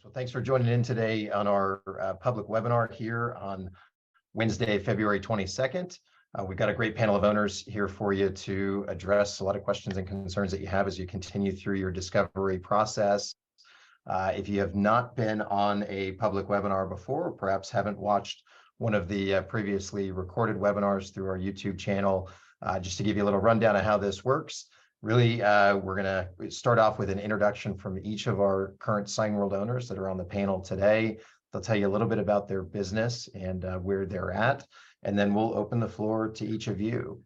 Well, thanks for joining in today on our public webinar here on Wednesday, February 22nd. We've got a great panel of owners here for you to address a lot of questions and concerns that you have as you continue through your discovery process. If you have not been on a public webinar before, or perhaps haven't watched one of the previously recorded webinars through our YouTube channel, just to give you a little rundown of how this works. Really, we're going to start off with an introduction from each of our current Signworld owners that are on the panel today. They'll tell you a little bit about their business and where they're at, and then we'll open the floor to each of you.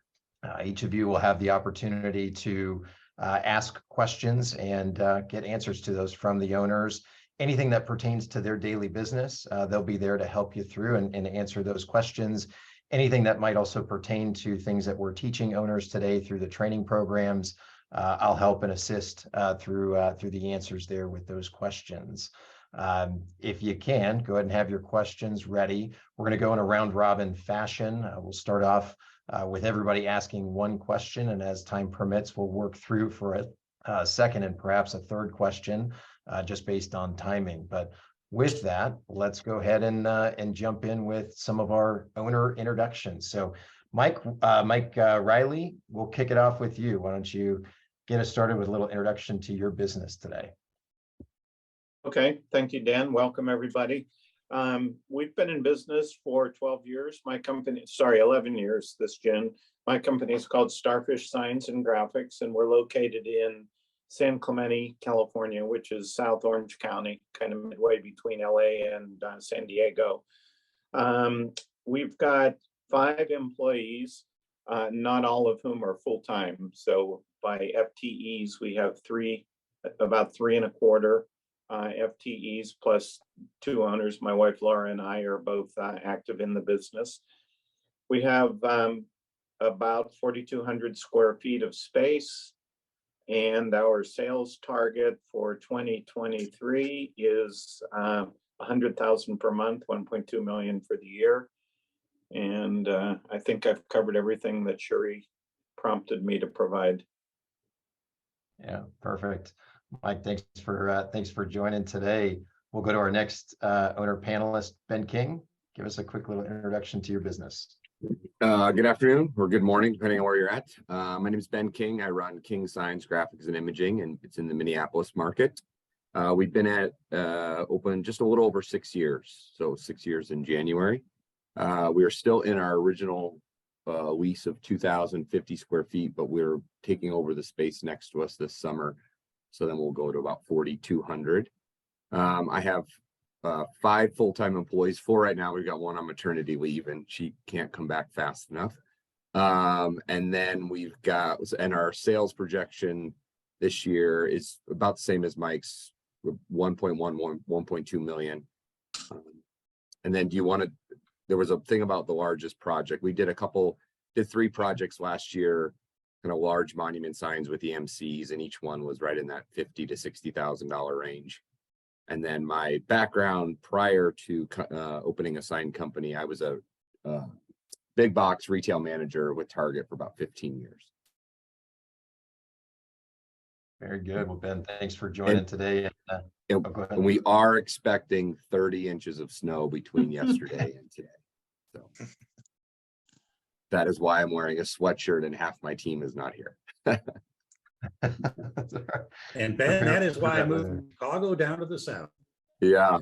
Each of you will have the opportunity to ask questions and get answers to those from the owners. Anything that pertains to their daily business, they'll be there to help you through and answer those questions. Anything that might also pertain to things that we're teaching owners today through the training programs, I'll help and assist through the answers there with those questions. If you can, go ahead and have your questions ready. We're going to go in a round robin fashion. We'll start off with everybody asking one question, and as time permits, we'll work through for a second and perhaps a third question just based on timing. But with that, let's go ahead and jump in with some of our owner introductions. So Mike Riley, we'll kick it off with you. Why don't you get us started with a little introduction to your business today? Okay, thank you, Dan. Welcome, everybody. We've been in business for 12 years. My company, 11 years this June. My company is called Starfish Signs and Graphics, and we're located in San Clemente, California, which is South Orange County, kind of midway between LA and San Diego. We've got 5 employees, not all of whom are full-time. So by FTEs, we have about 3 1/4 FTEs plus 2 owners. My wife Laura and I are both active in the business. We have about 4,200 square feet of space, and our sales target for 2023 is 100,000 per month, 1.2 million for the year. And I think I've covered everything that Sherry prompted me to provide. Yeah, perfect. Mike, thanks for joining today. We'll go to our next owner panelist, Ben King. Give us a quick little introduction to your business. Good afternoon or good morning, depending on where you're at. My name is Ben King. I run King Signs, Graphics, and Imaging, and it's in the Minneapolis market. We've been open just a little over 6 years, so 6 years in January. We are still in our original lease of 2,050 square feet, but we're taking over the space next to us this summer. So then we'll go to about 4,200. I have 5 full-time employees. 4 right now. We've got 1 on maternity leave, and she can't come back fast enough. And then we've got, and our sales projection this year is about the same as Mike's, 1.1, 1.2 million. And then there was a thing about the largest project. We did 3 projects last year, kind of large monument signs with EMCs, and each one was right in that $50,000 to $60,000 range. And then my background prior to opening a sign company, I was a big box retail manager with Target for about 15 years. Very good. Well, Ben, thanks for joining today. And we are expecting 30 inches of snow between yesterday and today. So that is why I'm wearing a sweatshirt and half my team is not here. And Ben, that is why I moved from Chicago down to the south. Yeah.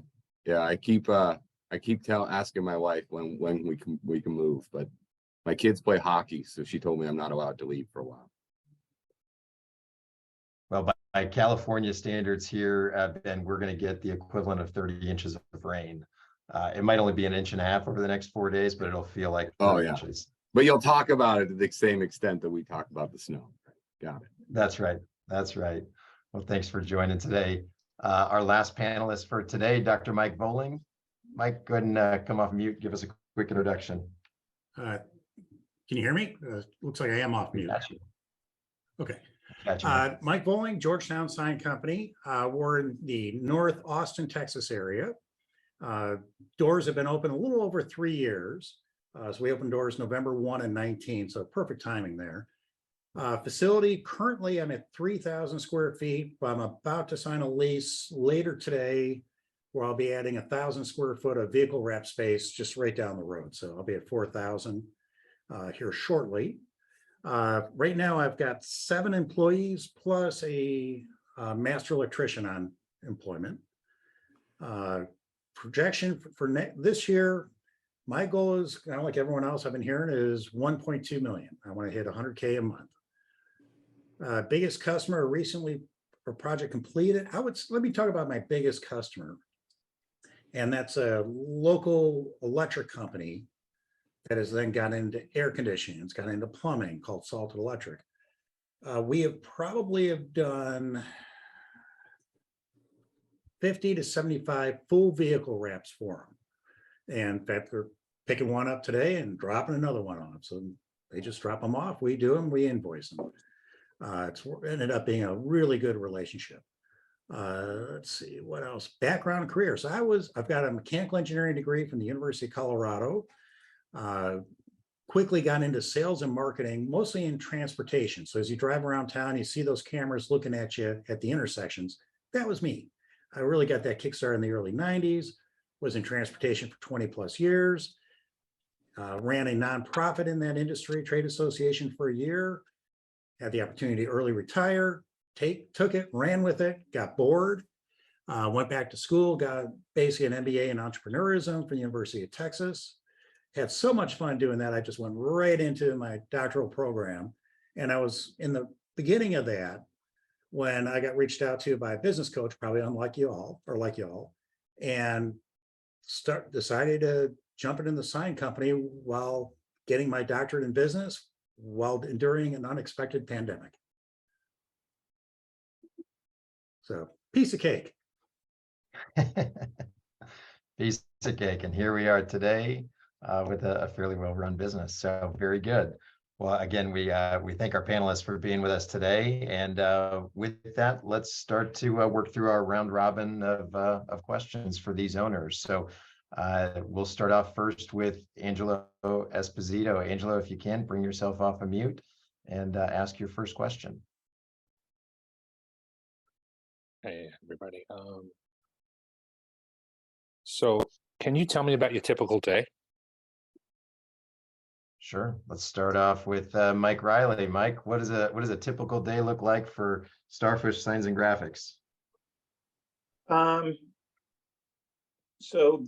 I keep asking my wife when we can move, but my kids play hockey, so she told me I'm not allowed to leave for a while. Well, by California standards here, Ben, we're going to get the equivalent of 30 inches of rain. It might only be 1.5 inches over the next 4 days, but it'll feel like 30 inches. But you'll talk about it to the same extent that we talk about the snow. Got it. That's right. Well, thanks for joining today. Our last panelist for today, Dr. Mike Bowling. Mike, go ahead and come off mute. Give us a quick introduction. Can you hear me? Looks like I am off mute. Got you. Okay. Got you. Mike Bowling, Georgetown Sign Company. We're in the North Austin, Texas area. Doors have been open a little over 3 years. So we opened doors November 1 and 19, so perfect timing there. Facility, currently I'm at 3,000 square feet, but I'm about to sign a lease later today where I'll be adding 1,000 square foot of vehicle wrap space just right down the road. So I'll be at 4,000 here shortly. Right now, I've got 7 employees plus a master electrician on employment. Projection for this year, my goal is kind of like everyone else I've been hearing is 1.2 million. I want to hit 100K a month. Biggest customer recently for project completed. Let me talk about my biggest customer. And that's a local electric company that has then got into air conditioning. It's got into plumbing called Salted Electric. We have probably done 50 to 75 full vehicle wraps for them. And in fact, they're picking one up today and dropping another one off. So they just drop them off. We do them, we invoice them. It's ended up being a really good relationship. Let's see, what else? Background career. So I've got a mechanical engineering degree from the University of Colorado. Quickly got into sales and marketing, mostly in transportation. So as you drive around town, you see those cameras looking at you at the intersections. That was me. I really got that kickstart in the early 90s, was in transportation for 20 plus years, ran a nonprofit in that industry, trade association for a year, had the opportunity to early retire, took it, ran with it, got bored, went back to school, got basically an MBA in entrepreneurism from the University of Texas. Had so much fun doing that. I just went right into my doctoral program. And I was in the beginning of that when I got reached out to by a business coach, probably unlike you all, or like you all, and decided to jump into the sign company while getting my doctorate in business while enduring an unexpected pandemic. So piece of cake. Piece of cake. And here we are today with a fairly well-run business. So very good. Well, again, we thank our panelists for being with us today. And with that, let's start to work through our round robin of questions for these owners. So we'll start off first with Angelo Esposito. Angelo, if you can, bring yourself off of mute and ask your first question. Hey, everybody. So can you tell me about your typical day? Sure. Let's start off with Mike Riley. Mike, what does a typical day look like for Starfish Signs and Graphics? So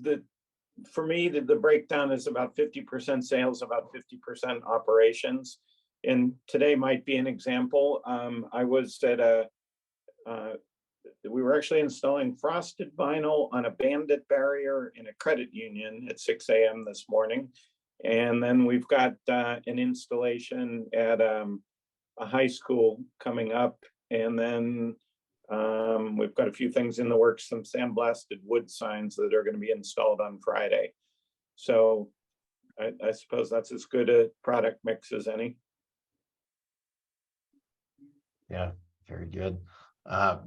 for me, the breakdown is about 50% sales, about 50% operations. And today might be an example. I was at we were actually installing frosted vinyl on a bandit barrier in a credit union at 6 a.m. this morning. And then we've got an installation at a high school coming up. And then we've got a few things in the works, some sandblasted wood signs that are going to be installed on Friday. So I suppose that's as good a product mix as any. Yeah, very good.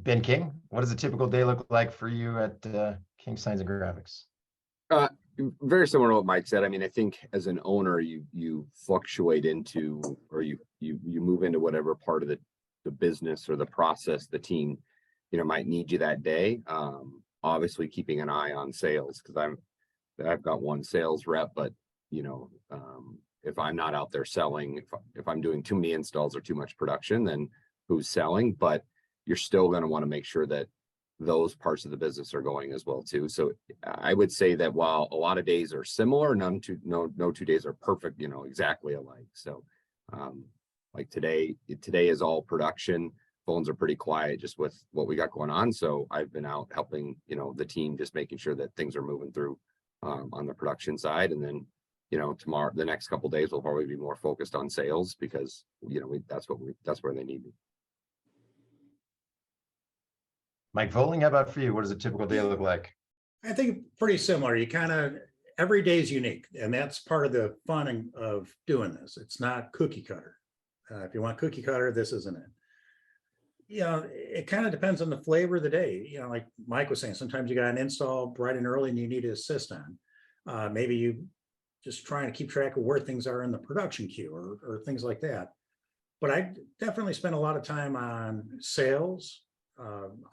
Ben King, what does a typical day look like for you at King Signs and Graphics? Very similar to what Mike said. I mean, I think as an owner, you fluctuate into, or you move into whatever part of the business or the process the team, might need you that day. Obviously keeping an eye on sales, because I've got one sales rep, but if I'm not out there selling, if I'm doing too many installs or too much production, then who's selling? But you're still going to want to make sure that those parts of the business are going as well too. So I would say that while a lot of days are similar, no 2 days are perfect, exactly alike. So like today is all production. Phones are pretty quiet just with what we got going on. So I've been out helping, the team, just making sure that things are moving through on the production side. And then, tomorrow, the next couple of days, we'll probably be more focused on sales because, that's where they need me. Mike Voling, how about for you? What does a typical day look like? I think pretty similar. Every day is unique, and that's part of the fun of doing this. It's not cookie cutter. If you want cookie cutter, this isn't it. It kind of depends on the flavor of the day. Like Mike was saying, sometimes you got an install bright and early and you need to assist on. Maybe you just trying to keep track of where things are in the production queue or things like that. But I definitely spend a lot of time on sales,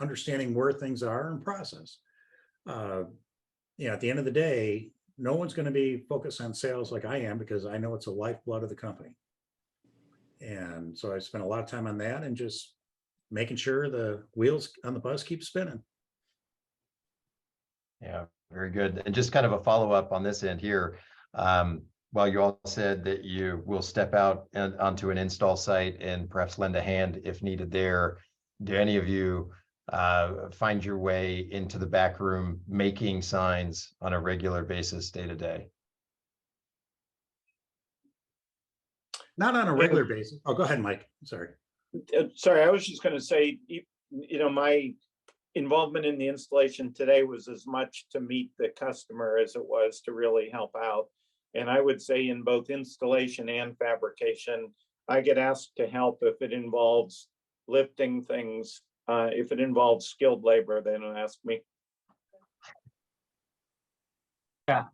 understanding where things are and process. At the end of the day, no one's going to be focused on sales like I am, because I know it's a lifeblood of the company. And so I spent a lot of time on that and just making sure the wheels on the bus keep spinning. Yeah, very good. And just kind of a follow-up on this end here. While you all said that you will step out and onto an install site and perhaps lend a hand if needed there, do any of you find your way into the back room making signs on a regular basis, day to day? Not on a regular basis. Oh, go ahead, Mike. Sorry. Sorry, I was just going to say, my involvement in the installation today was as much to meet the customer as it was to really help out. And I would say in both installation and fabrication, I get asked to help if it involves lifting things. If it involves skilled labor, they don't ask me. Yeah,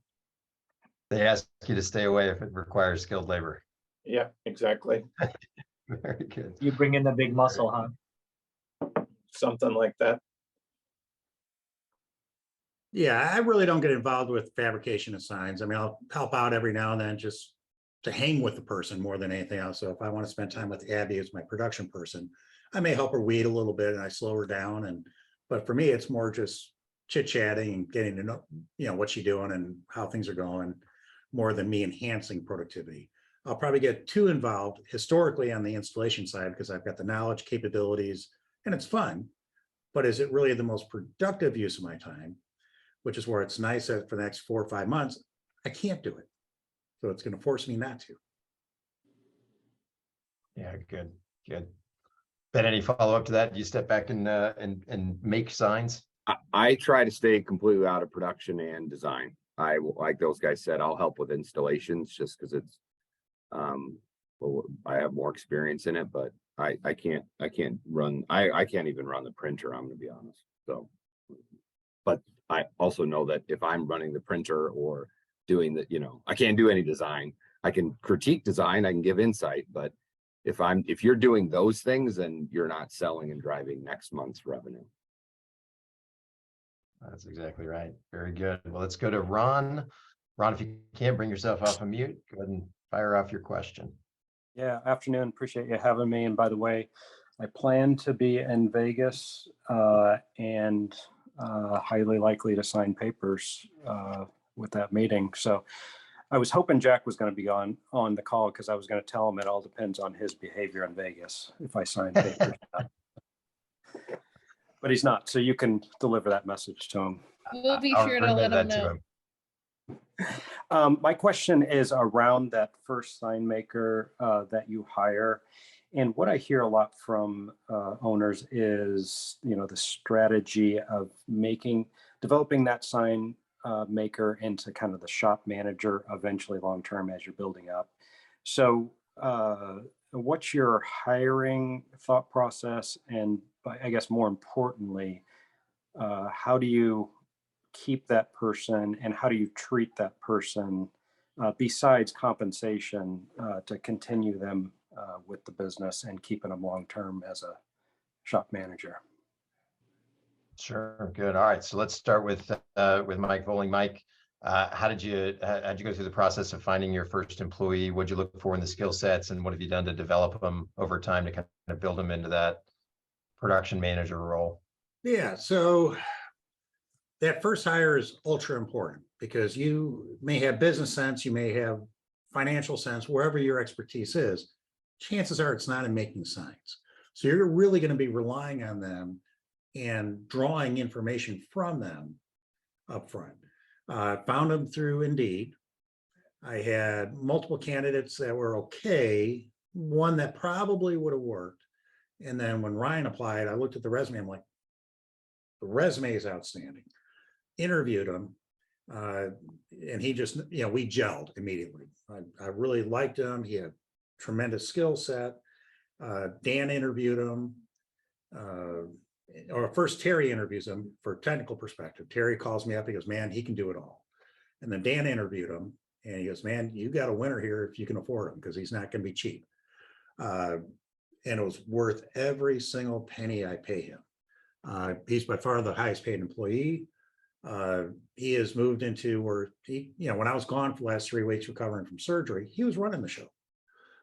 They ask you to stay away if it requires skilled labor. Yeah, exactly. Very good. you bring in the big muscle, huh? Something like that. Yeah, I really don't get involved with fabrication of signs. I mean, I'll help out every now and then just to hang with the person more than anything else. So if I want to spend time with Abby as my production person, I may help her weed a little bit and I slow her down. But for me, it's more just chit chatting and getting to know, what she's doing and how things are going, more than me enhancing productivity. I'll probably get too involved historically on the installation side because I've got the knowledge, capabilities, and it's fun. But is it really the most productive use of my time? Which is where it's nice that for the next 4 or 5 months, I can't do it. So it's going to force me not to. Yeah, good, good. Ben, any follow-up to that? Do you step back and make signs? I try to stay completely out of production and design. Like those guys said, I'll help with installations just because it's, well, I have more experience in it, but I can't run, I can't even run the printer, I'm going to be honest. So, but I also know that if I'm running the printer or doing the, I can't do any design. I can critique design, I can give insight, but if you're doing those things, then you're not selling and driving next month's revenue. That's exactly right. Very good. Well, let's go to Ron. Ron, if you can't bring yourself off of mute, go ahead and fire off your question. Yeah, afternoon. Appreciate you having me. And by the way, I plan to be in Vegas and highly likely to sign papers with that meeting. So I was hoping Jack was going to be on the call because I was going to tell him it all depends on his behavior in Vegas if I sign papers. But he's not. So you can deliver that message to him. We'll be sure to let him know. My question is around that first sign maker that you hire. And what I hear a lot from owners is, the strategy of developing that sign maker into kind of the shop manager eventually long-term as you're building up. So what's your hiring thought process? And I guess more importantly, how do you keep that person and how do you treat that person besides compensation to continue them with the business and keeping them long-term as a shop manager? Sure, good. All right, so let's start with Mike Voling. Mike, how did you go through the process of finding your first employee? What did you look for in the skill sets, and what have you done to develop them over time to kind of build them into that production manager role? Yeah, so that first hire is ultra important because you may have business sense, you may have financial sense, wherever your expertise is. Chances are it's not in making signs. So you're really going to be relying on them and drawing information from them up front. Found them through Indeed. I had multiple candidates that were okay, one that probably would have worked. And then when Ryan applied, I looked at the resume, I'm like, the resume is outstanding. Interviewed him, and he just, we gelled immediately. I really liked him. He had tremendous skill set. Dan interviewed him, or first Terry interviews him for technical perspective. Terry calls me up, he goes, man, he can do it all. And then Dan interviewed him and he goes, man, you got a winner here if you can afford him because he's not going to be cheap. And it was worth every single penny I pay him. He's by far the highest paid employee. He has moved into where he, when I was gone for the last 3 weeks recovering from surgery, he was running the show.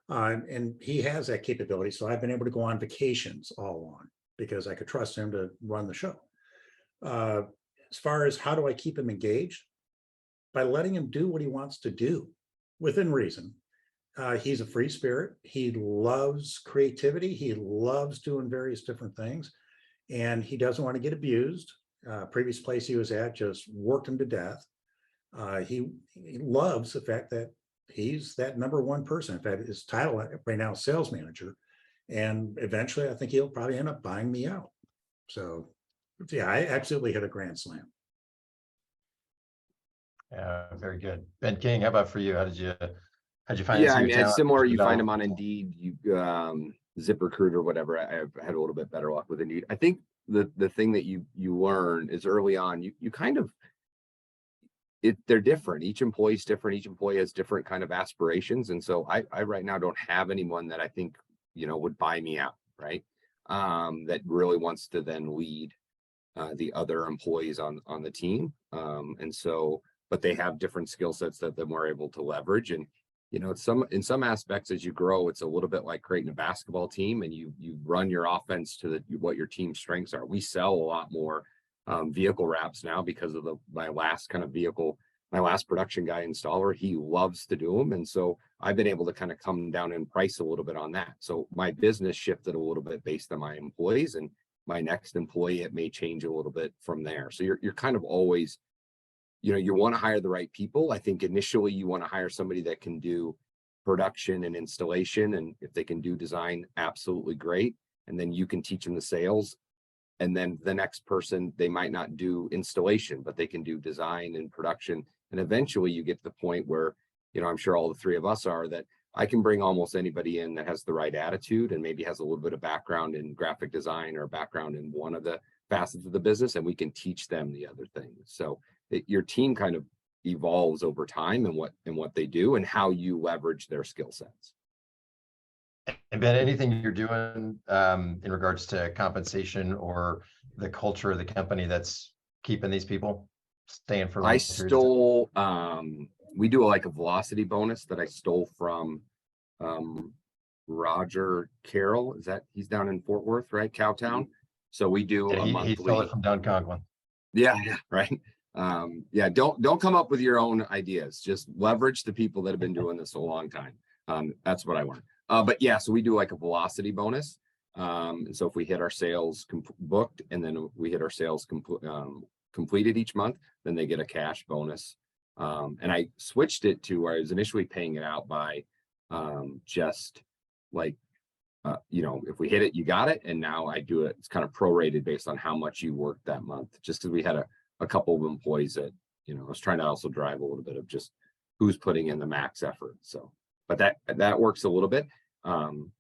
And he has that capability. So I've been able to go on vacations all along because I could trust him to run the show. As far as how do I keep him engaged? By letting him do what he wants to do within reason. He's a free spirit. He loves creativity. He loves doing various different things. And he doesn't want to get abused. Previous place he was at just worked him to death. He loves the fact that he's that number one person. In fact, his title right now is sales manager. And eventually I think he'll probably end up buying me out. So yeah, I absolutely hit a grand slam. Very good. Ben King, how about for you? How did you find Yeah, I your mean, it's talent similar. You find develop? them on Indeed, you ZipRecruiter or whatever. I've had a little bit better luck with Indeed. I think the thing that you learn is early on, you kind of, they're different. Each employee's different. Each employee has different kind of aspirations. And so I right now don't have anyone that I think, would buy me out, right? That really wants to then lead the other employees on the team. And so, but they have different skill sets that then we're able to leverage. And, in some aspects, as you grow, it's a little bit like creating a basketball team, and you run your offense to what your team's strengths are. We sell a lot more vehicle wraps now because of my last production guy installer. He loves to do them. And so I've been able to kind of come down in price a little bit on that. So my business shifted a little bit based on my employees, and my next employee, it may change a little bit from there. So you're kind of always, you want to hire the right people. I think initially you want to hire somebody that can do production and installation. And if they can do design, absolutely great. And then you can teach them the sales. And then the next person, they might not do installation, but they can do design and production. And eventually you get to the point where, I'm sure all the three of us are, that I can bring almost anybody in that has the right attitude and maybe has a little bit of background in graphic design or background in one of the facets of the business, and we can teach them the other things. So your team kind of evolves over time and what they do and how you leverage their skill sets. And Ben, anything you're doing in regards to compensation or the culture of the company that's keeping these people staying for long I periods of time? stole, we do like a velocity bonus that I stole from Roger Carroll. He's down in Fort Worth, right? Cowtown. So we do a monthly. He stole it from Don Conklin. Yeah, right. Yeah, don't come up with your own ideas. Just leverage the people that have been doing this a long time. That's what I learned. But yeah, so we do like a velocity bonus. And so if we hit our sales booked, and then we hit our sales completed each month, then they get a cash bonus. And I switched it to where I was initially paying it out by just like, if we hit it, you got it. And now I do it. It's kind of prorated based on how much you worked that month, just because we had a couple of employees that, I was trying to also drive a little bit of just who's putting in the max effort. So, but that works a little bit.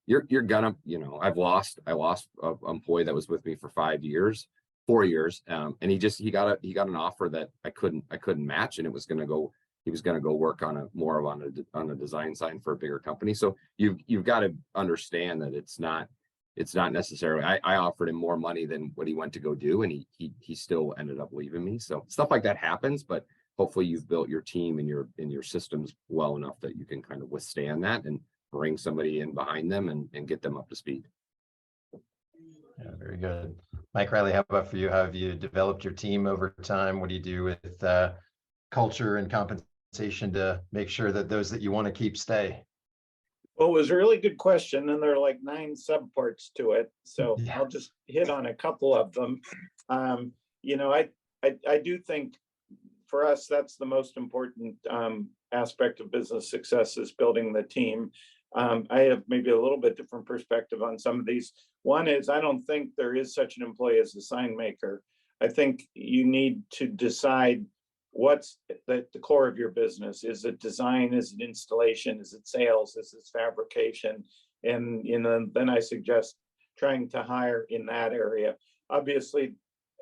You're gonna, I lost an employee that was with me for 4 years. And he got an offer that I couldn't match, and he was going to go work on a design side for a bigger company. So you've got to understand that it's not necessarily, I offered him more money than what he went to go do, and he still ended up leaving me. So stuff like that happens, but hopefully you've built your team and your systems well enough that you can kind of withstand that and bring somebody in behind them and get them up to speed. Yeah, very good. Mike Riley, how about for you? How have you developed your team over time? What do you do with culture and compensation to make sure that those that you want to keep stay? Well, it was a really good question, and there are like 9 subparts to it. So Yeah. I'll just hit on a couple of them. I do think for us, that's the most important aspect of business success, is building the team. I have maybe a little bit different perspective on some of these. One is, I don't think there is such an employee as a sign maker. I think you need to decide what's the core of your business. Is it design? Is it installation? Is it sales? Is it fabrication? And then I suggest trying to hire in that area. Obviously,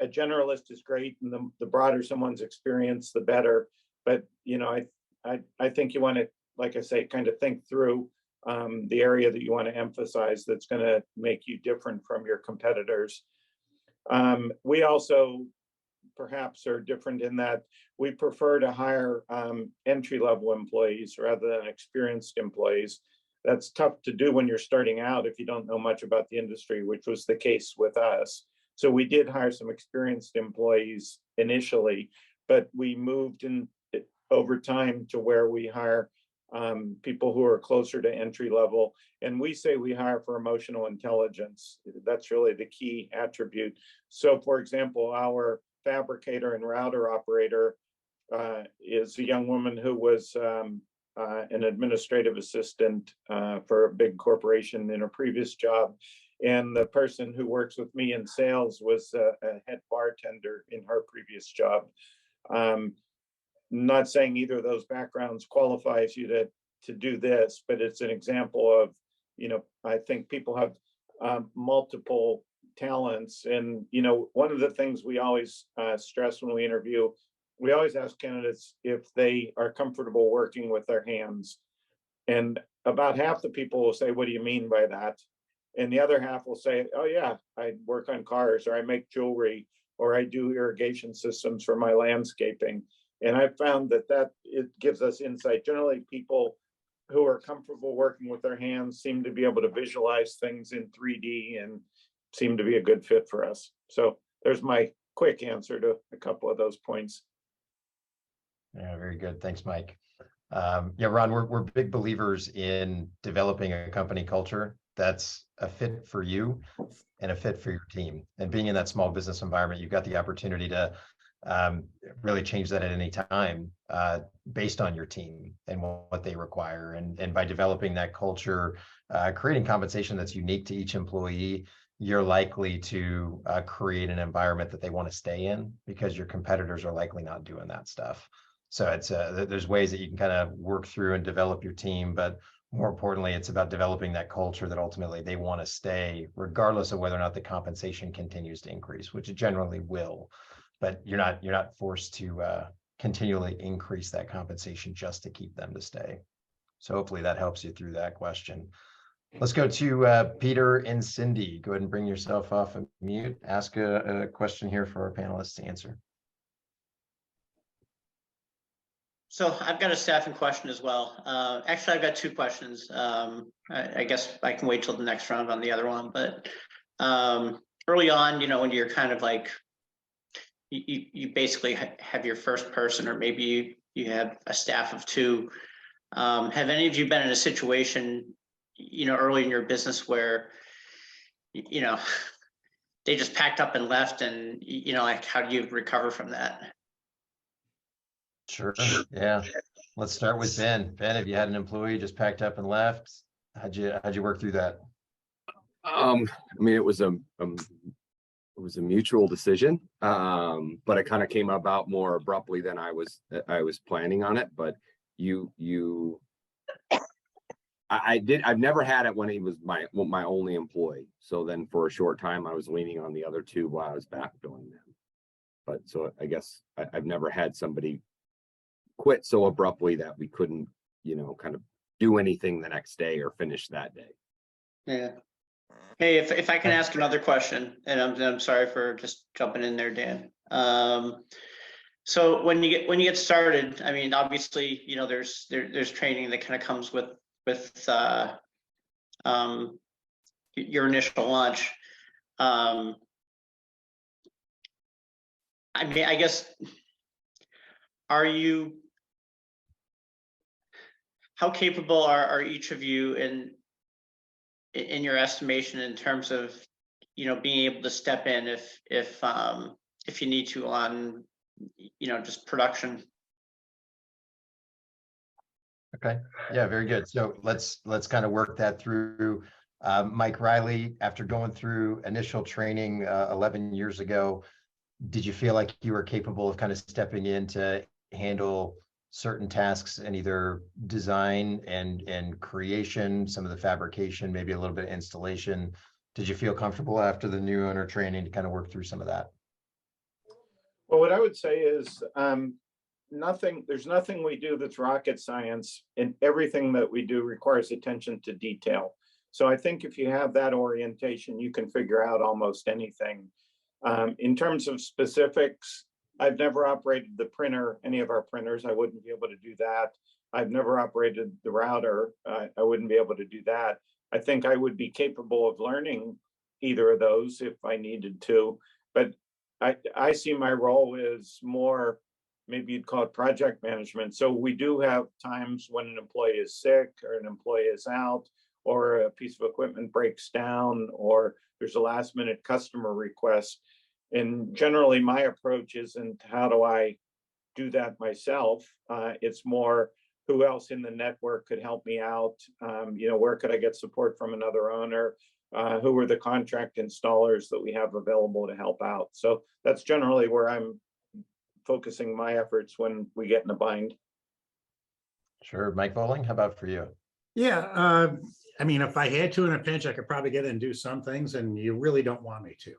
a generalist is great, and the broader someone's experience, the better. But I think you want to, like I say, kind of think through the area that you want to emphasize that's going to make you different from your competitors. We also perhaps are different in that we prefer to hire entry-level employees rather than experienced employees. That's tough to do when you're starting out if you don't know much about the industry, which was the case with us. So we did hire some experienced employees initially, but we moved in over time to where we hire people who are closer to entry level. And we say we hire for emotional intelligence. That's really the key attribute. So for example, our fabricator and router operator is a young woman who was an administrative assistant for a big corporation in a previous job. And the person who works with me in sales was a head bartender in her previous job. Not saying either of those backgrounds qualifies you to do this, but it's an example of, I think people have multiple talents. And, one of the things we always stress when we interview, we always ask candidates if they are comfortable working with their hands. And about half the people will say, what do you mean by that? And the other half will say, oh yeah, I work on cars, or I make jewelry, or I do irrigation systems for my landscaping. And I found that it gives us insight. Generally, people who are comfortable working with their hands seem to be able to visualize things in 3D and seem to be a good fit for us. So there's my quick answer to a couple of those points. Yeah, very good. Thanks, Mike. Yeah, Ron, we're big believers in developing a company culture that's a fit for you and a fit for your team. And being in that small business environment, you've got the opportunity to really change that at any time based on your team and what they require. And by developing that culture, creating compensation that's unique to each employee, you're likely to create an environment that they want to stay in, because your competitors are likely not doing that stuff. So it's there's ways that you can kind of work through and develop your team, but more importantly, it's about developing that culture that ultimately they want to stay, regardless of whether or not the compensation continues to increase, which it generally will. But you're not forced to continually increase that compensation just to keep them to stay. So hopefully that helps you through that question. Let's go to Peter and Cindy. Go ahead and bring yourself off of mute. Ask a question here for our panelists to answer. So I've got a staffing question as well. Actually, I've got two questions. I guess I can wait till the next round on the other one. But early on, when you're kind of like, you basically have your first person, or maybe you have a staff of two. Have any of you been in a situation, early in your business where, they just packed up and left, and, like, how do you recover from that? Sure. Yeah. Let's start with Ben. Ben, have you had an employee just packed up and left? How'd you work through that? I mean, it was a mutual decision, but it kind of came about more abruptly than I was planning on it. But I've never had it when he was my only employee. So then for a short time, I was leaning on the other two while I was backfilling them. But so I guess I've never had somebody quit so abruptly that we couldn't, kind of do anything the next day or finish that day. Yeah. Hey, if I can ask another question, and I'm sorry for just jumping in there, Dan. So when you get started, I mean, obviously, there's training that kind of comes with your initial launch. I mean, I guess, how capable are each of you in your estimation in terms of, being able to step in if you need to on, just production? Okay. Yeah, very good. So let's kind of work that through. Mike Riley, after going through initial training 11 years ago, did you feel like you were capable of kind of stepping in to handle certain tasks and either design and creation, some of the fabrication, maybe a little bit of installation? Did you feel comfortable after the new owner training to kind of work through some of that? Well, what I would say is there's nothing we do that's rocket science, and everything that we do requires attention to detail. So I think if you have that orientation, you can figure out almost anything. In terms of specifics, I've never operated the printer, any of our printers. I wouldn't be able to do that. I've never operated the router. I wouldn't be able to do that. I think I would be capable of learning either of those if I needed to, but I see my role as more, maybe you'd call it project management. So we do have times when an employee is sick or an employee is out or a piece of equipment breaks down or there's a last minute customer request. And generally my approach isn't how do I do that myself? It's more who else in the network could help me out? Where could I get support from another owner? Who are the contract installers that we have available to help out? So that's generally where I'm focusing my efforts when we get in a bind. Sure. Mike Bowling, how about for you? Yeah, I mean, if I had to in a pinch, I could probably get in and do some things, and you really don't want me to.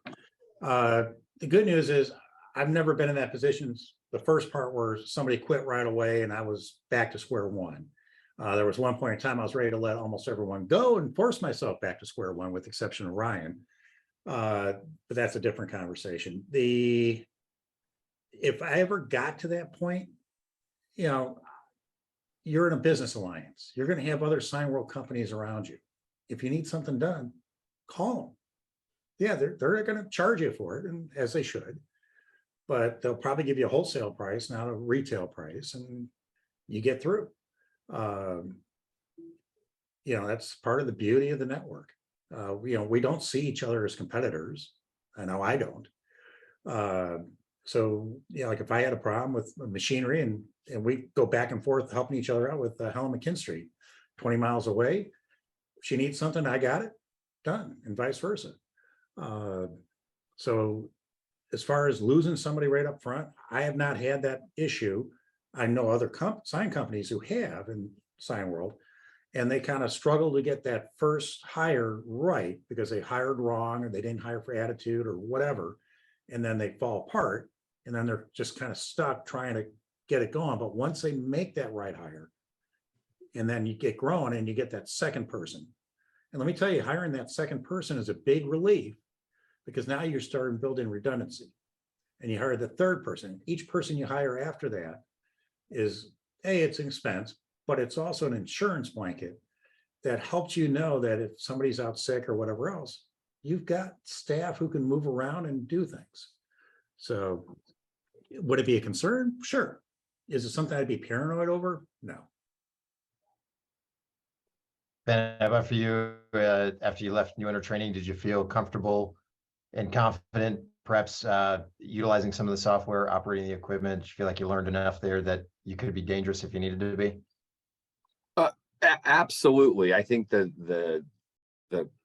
The good news is I've never been in that position. The first part where somebody quit right away and I was back to square one. There was one point in time I was ready to let almost everyone go and force myself back to square one, with the exception of Ryan. But that's a different conversation. If I ever got to that point, you're in a business alliance. You're going to have other Signworld companies around you. If you need something done, call them. Yeah, they're going to charge you for it, and as they should. But they'll probably give you a wholesale price, not a retail price, and you get through. That's part of the beauty of the network. We don't see each other as competitors. I know I don't. Like if I had a problem with machinery and we go back and forth helping each other out with Helen McKinn Street, 20 miles away, if she needs something, I got it done, and vice versa. So as far as losing somebody right up front, I have not had that issue. I know other sign companies who have in Signworld, and they kind of struggle to get that first hire right because they hired wrong or they didn't hire for attitude or whatever. And then they fall apart, and then they're just kind of stuck trying to get it going. But once they make that right hire, and then you get growing and you get that second person. And let me tell you, hiring that second person is a big relief, because now you're starting building redundancy. And you hire the third person. Each person you hire after that is, it's an expense, but it's also an insurance blanket that helps you know that if somebody's out sick or whatever else, you've got staff who can move around and do things. So would it be a concern? Sure. Is it something I'd be paranoid over? No. Ben, how about for you? After you left New Owner Training, did you feel comfortable and confident, perhaps utilizing some of the software, operating the equipment? Did you feel like you learned enough there that you could be dangerous if you needed to be? Absolutely. I think the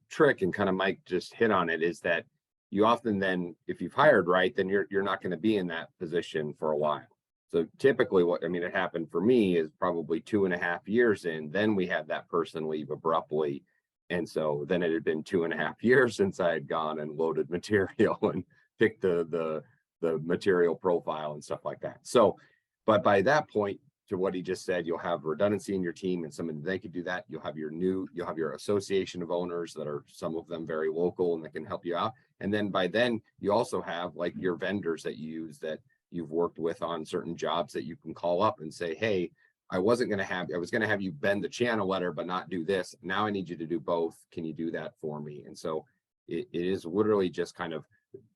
trick, and kind of Mike just hit on it, is that you often then, if you've hired right, then you're not going to be in that position for a while. So typically it happened for me is probably 2.5 years in, then we had that person leave abruptly. And so then it had been 2.5 years since I had gone and loaded material and picked the material profile and stuff like that. So, but by that point, to what he just said, you'll have redundancy in your team, and they could do that. You'll have your association of owners that are, some of them very local, and that can help you out. And then by then you also have like your vendors that you use, that you've worked with on certain jobs, that you can call up and say, hey, I was going to have you bend the channel letter, but not do this. Now I need you to do both. Can you do that for me? And so it is literally just kind of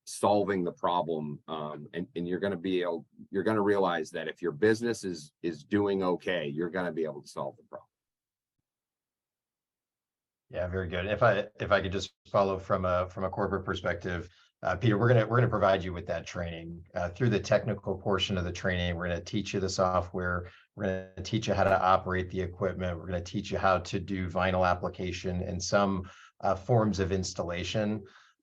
solving the problem. And you're going to realize that if your business is doing okay, you're going to be able to solve the problem. Yeah, very good. If I could just follow from a corporate perspective, Peter, we're gonna provide you with that training through the technical portion of the training. We're gonna teach you the software. We're gonna teach you how to operate the equipment. We're gonna teach you how to do vinyl application and some forms of installation.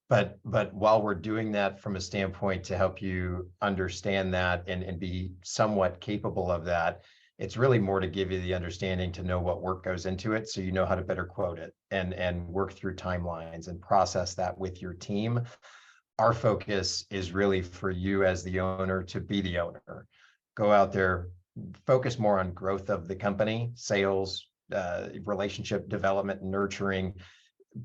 But while we're doing that from a standpoint to help you understand that and be somewhat capable of that, it's really more to give you the understanding to know what work goes into it, so you know how to better quote it and work through timelines and process that with your team. Our focus is really for you as the owner to be the owner. Go out there, focus more on growth of the company, sales, relationship development, nurturing,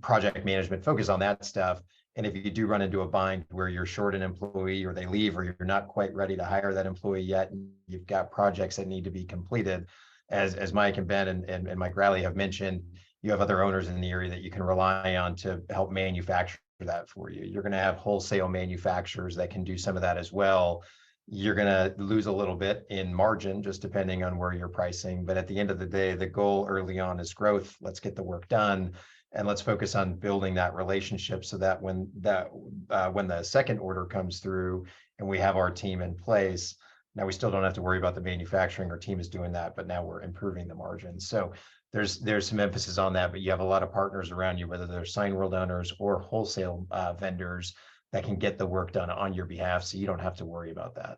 project management, focus on that stuff. And if you do run into a bind where you're short an employee or they leave or you're not quite ready to hire that employee yet, and you've got projects that need to be completed, as Mike and Ben and Mike Riley have mentioned, you have other owners in the area that you can rely on to help manufacture that for you. You're going to have wholesale manufacturers that can do some of that as well. You're going to lose a little bit in margin, just depending on where you're pricing. But at the end of the day, the goal early on is growth. Let's get the work done. And let's focus on building that relationship so that when the second order comes through and we have our team in place, now we still don't have to worry about the manufacturing. Our team is doing that, but now we're improving the margins. So there's some emphasis on that, but you have a lot of partners around you, whether they're Signworld owners or wholesale vendors that can get the work done on your behalf, so you don't have to worry about that.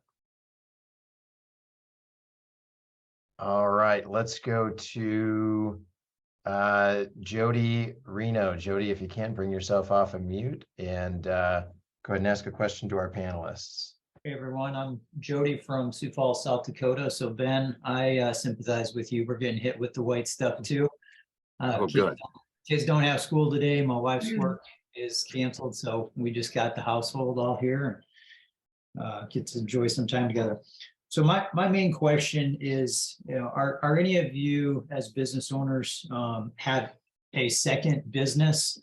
All right, let's go to Jody Reno. Jody, if you can, bring yourself off of mute and go ahead and ask a question to our panelists. Hey everyone, I'm Jody from Sioux Falls, South Dakota. So Ben, I sympathize with you. We're getting hit with the white stuff too. Oh, good. Kids don't have school today. My wife's work is canceled, so we just got the household all here and get to enjoy some time together. So my main question is, are any of you as business owners have a second business?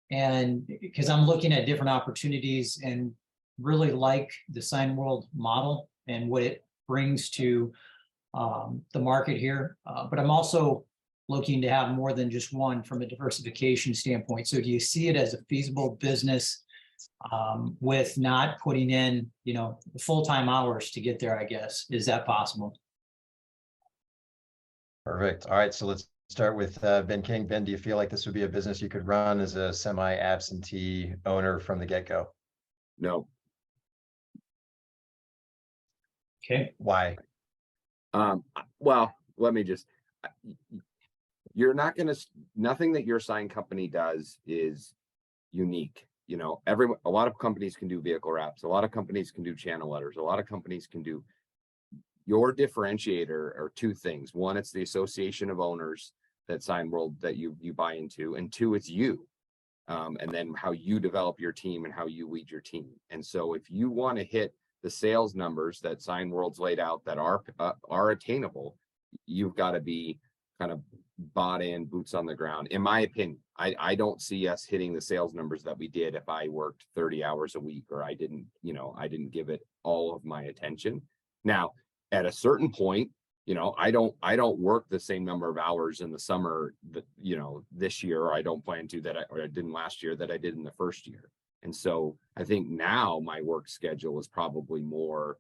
And because I'm looking at different opportunities and really like the Signworld model and what it brings to the market here, but I'm also looking to have more than just one from a diversification standpoint. So do you see it as a feasible business with not putting in, full-time hours to get there, I guess? Is that possible? Perfect. All right, so let's start with Ben King. Ben, do you feel like this would be a business you could run as a semi-absentee owner from the get-go? No. Okay. Why? Well, let me just, you're not going to, nothing that your sign company does is unique. A lot of companies can do vehicle wraps. A lot of companies can do channel letters. A lot of companies can do. Your differentiator are two things. One, it's the association of owners that Signworld that you buy into, and two, it's you. And then how you develop your team and how you lead your team. And so if you want to hit the sales numbers that Signworld's laid out that are attainable, you've got to be kind of bought in, boots on the ground. In my opinion, I don't see us hitting the sales numbers that we did if I worked 30 hours a week or I didn't give it all of my attention. Now, at a certain point, I don't work the same number of hours in the summer that, this year, or I don't plan to or I didn't last year that I did in the first year. And so I think now my work schedule is probably more,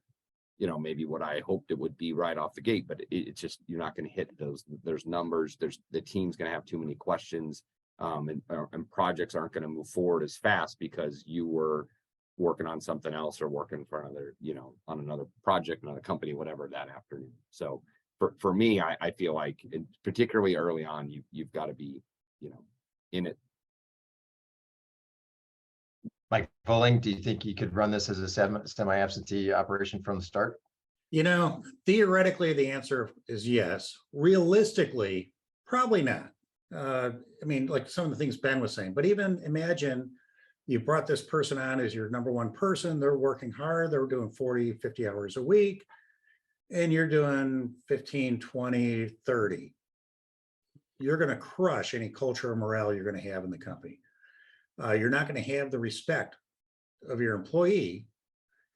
maybe what I hoped it would be right off the gate, but it's just, you're not going to hit there's numbers, the team's going to have too many questions, and projects aren't going to move forward as fast because you were working on something else or working for another, on another project, another company, whatever, that afternoon. So for me, I feel like, particularly early on, you've got to be, in it. Mike Volling, do you think you could run this as a semi-absentee operation from the start? Theoretically, the answer is yes. Realistically, probably not. Like some of the things Ben was saying, but even imagine you brought this person on as your number one person. They're working hard. They're doing 40, 50 hours a week, and you're doing 15, 20, 30. You're going to crush any culture or morale you're going to have in the company. You're not going to have the respect of your employee.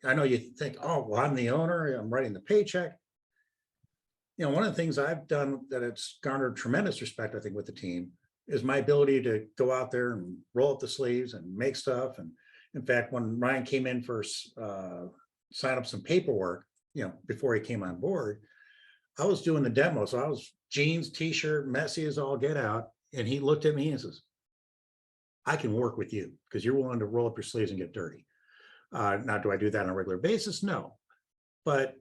I know you think, oh, well, I'm the owner, I'm writing the paycheck. One of the things I've done that it's garnered tremendous respect, I think, with the team is my ability to go out there and roll up the sleeves and make stuff. And in fact, when Ryan came in for sign up some paperwork, before he came on board, I was doing the demo. So I was jeans, t-shirt, messy as all get out. And he looked at me and says, I can work with you because you're willing to roll up your sleeves and get dirty. Now, do I do that on a regular basis? No. But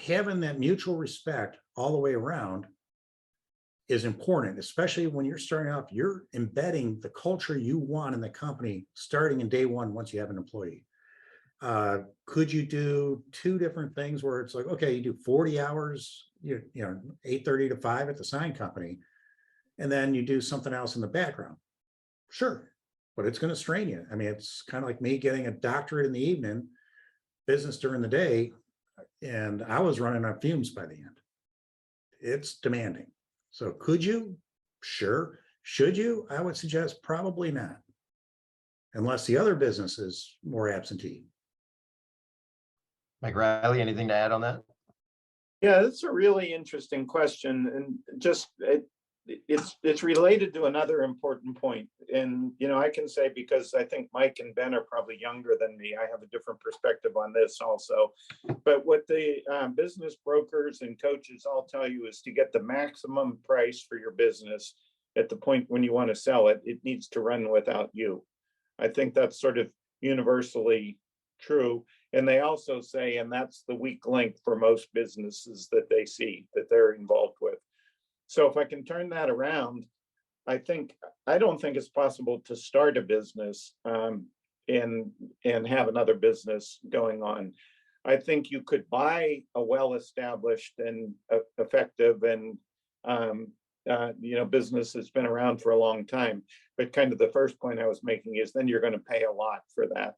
having that mutual respect all the way around is important, especially when you're starting off. You're embedding the culture you want in the company starting in day one once you have an employee. Could you do two different things where it's like, okay, you do 40 hours, 8:30 to 5 at the sign company, and then you do something else in the background? Sure. but it's going to strain you. I mean, it's kind of like me getting a doctorate in the evening, business during the day, and I was running on fumes by the end. It's demanding. So could you? Sure. Should you? I would suggest probably not, unless the other business is more absentee. Mike Riley, anything to add on that? Yeah, that's a really interesting question, and just it's related to another important point. And I can say, because I think Mike and Ben are probably younger than me, I have a different perspective on this also. But what the business brokers and coaches all tell you is to get the maximum price for your business at the point when you want to sell it, it needs to run without you. I think that's sort of universally true. And they also say, and that's the weak link for most businesses that they see that they're involved with. So if I can turn that around, I don't think it's possible to start a business and have another business going on. I think you could buy a well-established and effective and business that's been around for a long time. But kind of the first point I was making is then you're going to pay a lot for that.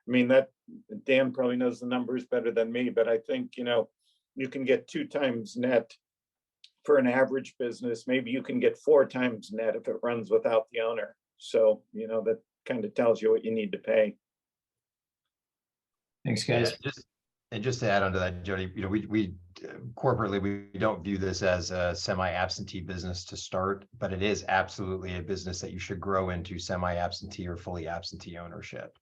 I mean, that Dan probably knows the numbers better than me, but I think, you can get 2 times net for an average business. Maybe you can get 4 times net if it runs without the owner. So, that kind of tells you what you need to pay. Thanks, guys. Just to add on to that, Jody, we corporately, we don't view this as a semi-absentee business to start, but it is absolutely a business that you should grow into semi-absentee or fully absentee ownership.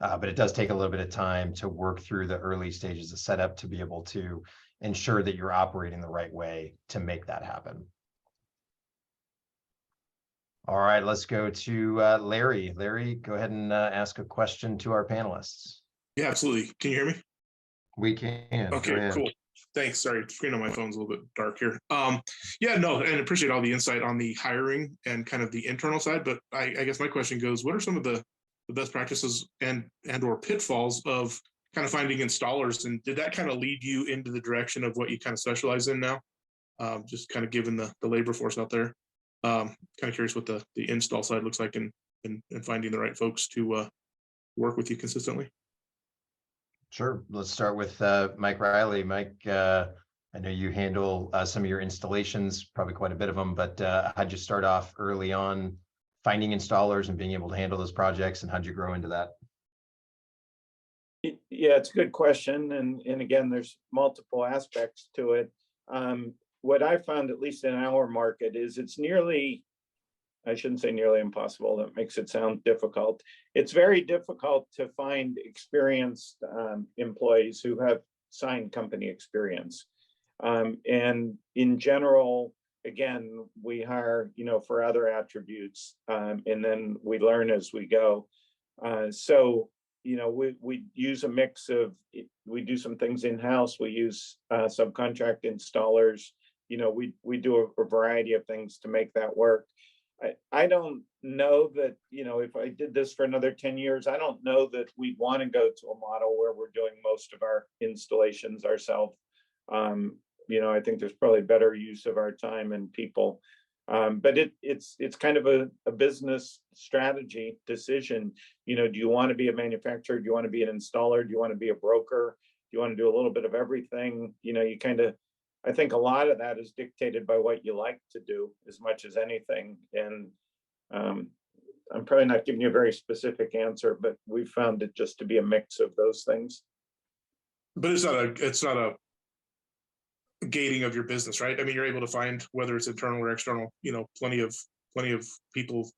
But it does take a little bit of time to work through the early stages of setup to be able to ensure that you're operating the right way to make that happen. All right, let's go to Larry. Larry, go ahead and ask a question to our panelists. Yeah, absolutely. Can you hear me? We can. Okay, cool. Thanks. Sorry, the screen on my phone's a little bit dark here. Yeah, no, and appreciate all the insight on the hiring and kind of the internal side. But I guess my question goes, what are some of the best practices and or pitfalls of kind of finding installers, and did that kind of lead you into the direction of what you kind of specialize in now? Just kind of given the labor force out there, kind of curious what the install side looks like and finding the right folks to work with you consistently. Sure. Let's start with Mike Riley. Mike, I know you handle some of your installations, probably quite a bit of them, but how'd you start off early on finding installers and being able to handle those projects, and how'd you grow into that? Yeah, it's a good question. And again, there's multiple aspects to it. What I found, at least in our market, is it's nearly, I shouldn't say nearly impossible, that makes it sound difficult. It's very difficult to find experienced employees who have sign company experience. And in general, again, we hire, for other attributes, and then we learn as we go. So, we use a mix of, we do some things in-house, we use subcontract installers, we do a variety of things to make that work. I don't know that, if I did this for another 10 years, I don't know that we'd want to go to a model where we're doing most of our installations ourselves. I think there's probably better use of our time and people. But it's kind of a business strategy decision. Do you want to be a manufacturer? Do you want to be an installer? Do you want to be a broker? Do you want to do a little bit of everything? You kind of, I think a lot of that is dictated by what you like to do as much as anything. And I'm probably not giving you a very specific answer, but we found it just to be a mix of those things. But it's not a gating of your business, right? I mean, you're able to find, whether it's internal or external, plenty of people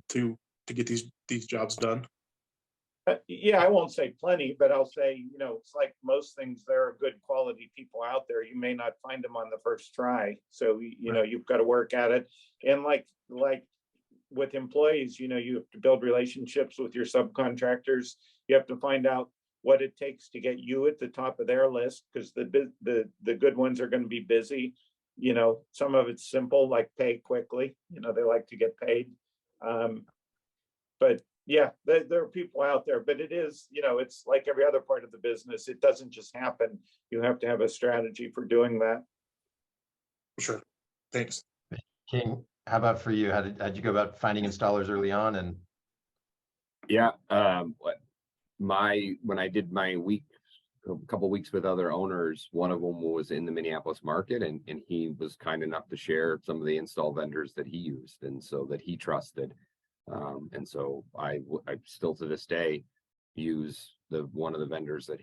to get these jobs done. Yeah, I won't say plenty, but I'll say, it's like most things, there are good quality people out there. You may not find them on the first try. So, you've got to work at it. And like with employees, you have to build relationships with your subcontractors. You have to find out what it takes to get you at the top of their list, because the good ones are going to be busy. Some of it's simple, like pay quickly. They like to get paid. But yeah, there are people out there, but it is, it's like every other part of the business. It doesn't just happen. You have to have a strategy for doing that. Sure. Thanks. King, how about for you? How'd you go about finding installers early on? And Yeah, when I did my a couple weeks with other owners, one of them was in the Minneapolis market, and he was kind enough to share some of the install vendors that he used and so that he trusted. And so I still to this day use one of the vendors that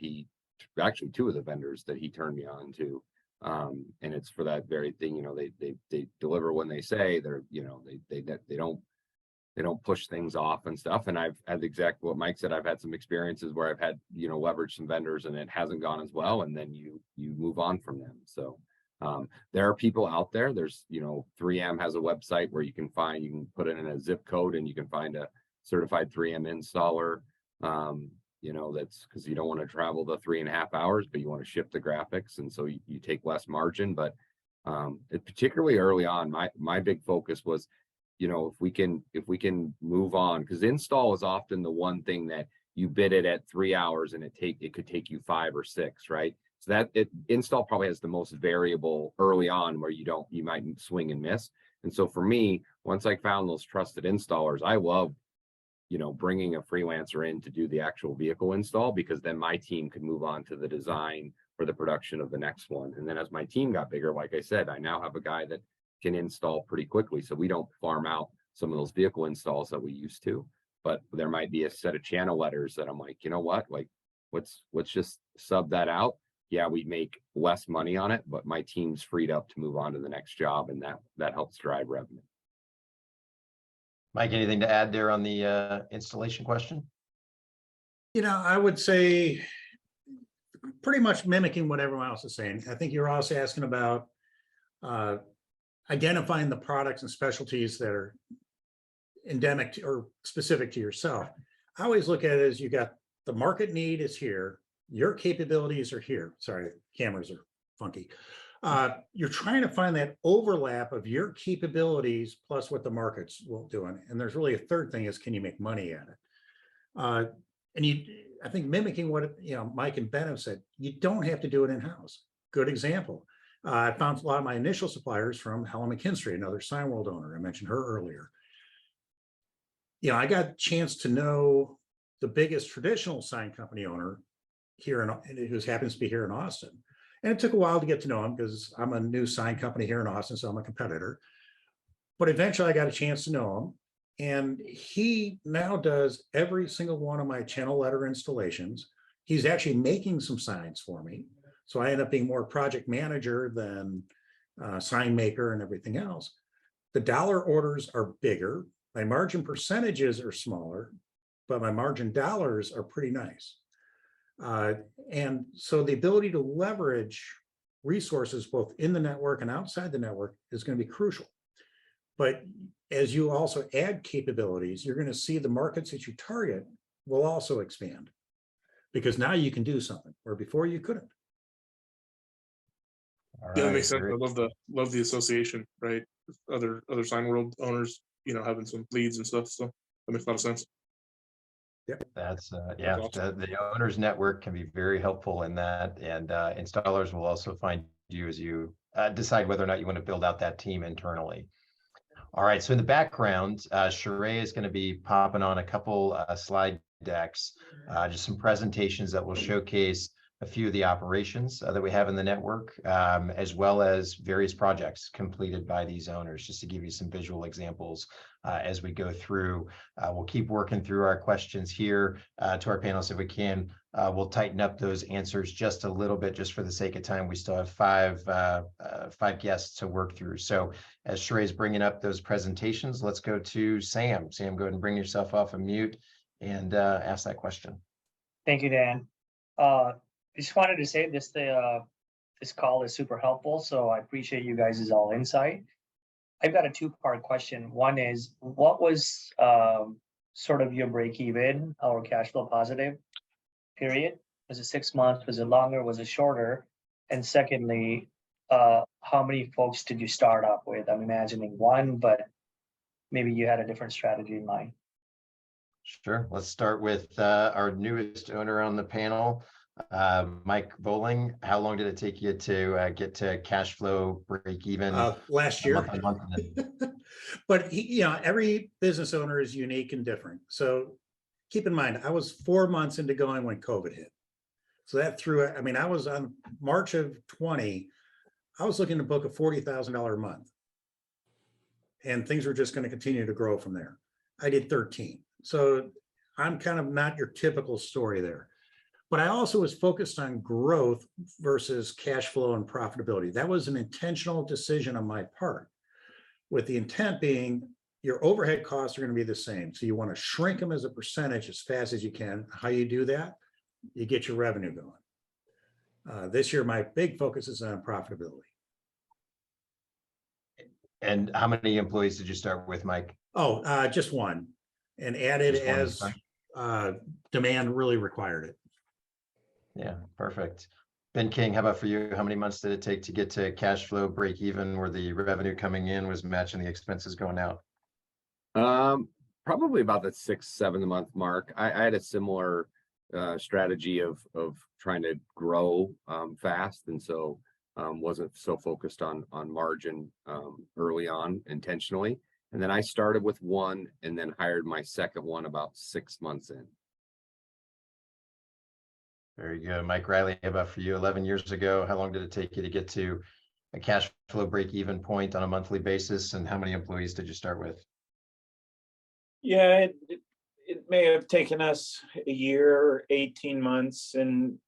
actually two of the vendors that he turned me on to. And it's for that very thing, they deliver when they say. They're, they don't push things off and stuff. And I've had exactly what Mike said. I've had some experiences where I've had, leveraged some vendors and it hasn't gone as well. And then you move on from them. So there are people out there. There's, 3M has a website where you can put it in a zip code and you can find a certified 3M installer. That's because you don't want to travel the 3.5 hours, but you want to ship the graphics. And so you take less margin, but particularly early on, my big focus was, if we can move on, because install is often the one thing that you bid it at 3 hours and it could take you 5 or 6, right? So that install probably has the most variable early on where you might swing and miss. And so for me, once I found those trusted installers, I love, bringing a freelancer in to do the actual vehicle install, because then my team could move on to the design or the production of the next one. And then as my team got bigger, like I said, I now have a guy that can install pretty quickly. So we don't farm out some of those vehicle installs that we used to, but there might be a set of channel letters that I'm like, let's just sub that out. Yeah, we make less money on it, but my team's freed up to move on to the next job, and that helps drive revenue. Mike, anything to add there on the installation question? I would say pretty much mimicking what everyone else is saying. I think you're also asking about identifying the products and specialties that are endemic to, or specific to yourself. I always look at it as you got the market need is here, your capabilities are here. Sorry, cameras are funky. You're trying to find that overlap of your capabilities plus what the market's doing. And there's really a third thing is, can you make money at it? I think mimicking what Mike and Ben have said, you don't have to do it in-house. Good example. I found a lot of my initial suppliers from Helen McKinstry, another Signworld owner. I mentioned her earlier. I got a chance to know the biggest traditional sign company owner here who happens to be here in Austin. And it took a while to get to know him because I'm a new sign company here in Austin, so I'm a competitor. But eventually I got a chance to know him. And he now does every single one of my channel letter installations. He's actually making some signs for me. So I end up being more project manager than sign maker and everything else. The dollar orders are bigger. My margin percentages are smaller, but my margin dollars are pretty nice. And so the ability to leverage resources both in the network and outside the network is going to be crucial. But as you also add capabilities, you're going to see the markets that you target will also expand, because now you can do something where before you couldn't. Yeah, that makes sense. I love the association, right? Other Signworld owners, having some leads and stuff. So that makes a lot of sense. Yep. That's That's awesome. the owners network can be very helpful in that, and installers will also find you as you decide whether or not you want to build out that team internally. All right, so in the background, Sheree is going to be popping on a couple slide decks, just some presentations that will showcase a few of the operations that we have in the network, as well as various projects completed by these owners, just to give you some visual examples as we go through. We'll keep working through our questions here to our panelists if we can. We'll tighten up those answers just a little bit, just for the sake of time. We still have five guests to work through. So as Sheree's bringing up those presentations, let's go to Sam. Sam, go ahead and bring yourself off of mute and ask that question. Thank you, Dan. I just wanted to say this call is super helpful, so I appreciate you guys' all insight. I've got a two-part question. One is, what was sort of your break-even or cash flow positive period? Was it 6 months? Was it longer? Was it shorter? And secondly, how many folks did you start up with? I'm imagining one, but maybe you had a different strategy in mind. Sure. Let's start with our newest owner on the panel, Mike Bowling. How long did it take you to get to cash flow break even? Last year. Month. But every business owner is unique and different. So keep in mind, I was 4 months into going when COVID hit. So that threw it. I mean, I was on March of 20, I was looking to book a $40,000 a month. And things were just going to continue to grow from there. I did 13. So I'm kind of not your typical story there. But I also was focused on growth versus cash flow and profitability. That was an intentional decision on my part, with the intent being your overhead costs are going to be the same. So you want to shrink them as a percentage as fast as you can. How you do that? You get your revenue going. This year, my big focus is on profitability. And how many employees did you start with, Mike? Oh, just one, and added Just one, as demand really required it. Yeah, perfect. Ben King, how about for you? How many months did it take to get to cash flow break even, where the revenue coming in was matching the expenses going out? Probably about the 6-7 month mark. I had a similar strategy of trying to grow fast, and so wasn't so focused on margin early on intentionally. And then I started with one and then hired my second one about 6 months in. Very good. Mike Riley, how about for you? 11 years ago, how long did it take you to get to a cash flow break even point on a monthly basis? And how many employees did you start with? Yeah, it may have taken us a year, 18 months, and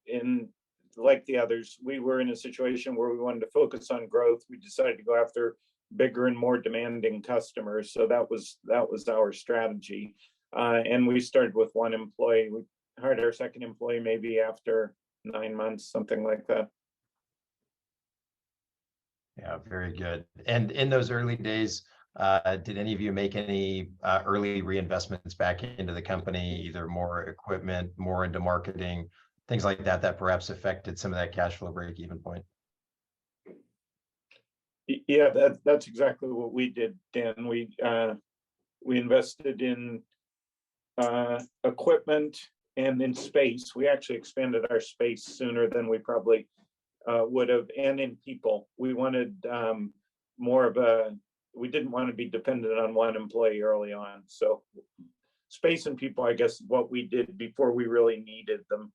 like the others, we were in a situation where we wanted to focus on growth. We decided to go after bigger and more demanding customers. So that was our strategy. And we started with one employee. We hired our second employee maybe after 9 months, something like that. Yeah, very good. And in those early days, did any of you make any early reinvestments back into the company, either more equipment, more into marketing, things like that, that perhaps affected some of that cash flow break even point? Yeah, that's exactly what we did, Dan. We invested in equipment and in space. We actually expanded our space sooner than we probably would have, and in people. We wanted more of a, we didn't want to be dependent on one employee early on. So space and people, I guess, what we did before we really needed them.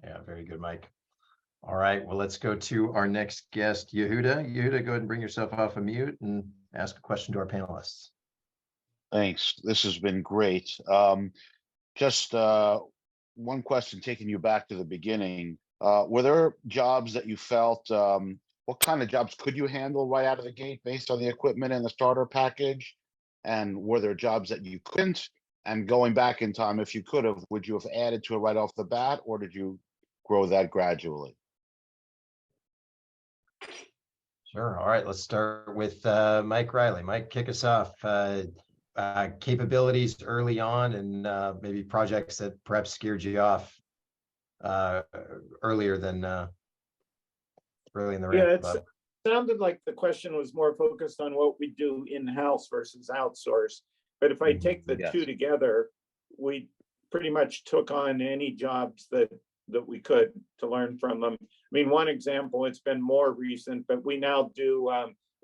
Yeah, very good, Mike. All right, well, let's go to our next guest, Yehuda. Yehuda, go ahead and bring yourself off of mute and ask a question to our panelists. Thanks. This has been great. Just one question, taking you back to the beginning. Were there jobs that you felt, what kind of jobs could you handle right out of the gate based on the equipment and the starter package? And were there jobs that you couldn't? And going back in time, if you could have, would you have added to it right off the bat, or did you grow that gradually? Sure. All right, let's start with Mike Riley. Mike, kick us off. Capabilities early on, and maybe projects that perhaps scared you off earlier than early in the Yeah, ramp it up. sounded like the question was more focused on what we do in-house versus outsource. But if I take the two together, we pretty much took on any jobs that we could to learn from them. I mean, one example, it's been more recent, but we now do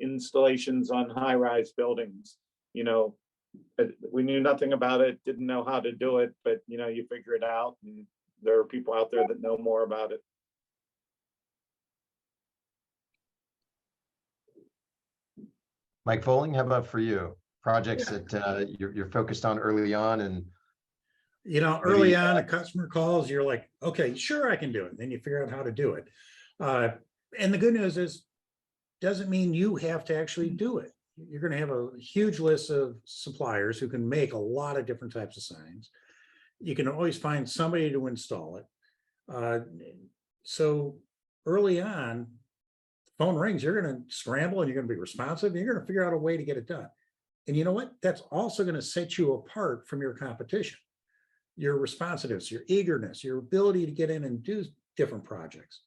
installations on high-rise buildings. You know, we knew nothing about it, didn't know how to do it, but you know, you figure it out, and there are people out there that know more about it. Mike Folling, how about for you? Projects that you're focused on early on, and you know, early on, a customer calls, you're like, okay, sure, I can do it. Then you figure out how to do it. And the good news is, doesn't mean you have to actually do it. You're going to have a huge list of suppliers who can make a lot of different types of signs. You can always find somebody to install it. So early on, the phone rings, you're going to scramble and you're going to be responsive, and you're going to figure out a way to get it done. And you know what? That's also going to set you apart from your competition. Your responsiveness, your eagerness, your ability to get in and do different projects.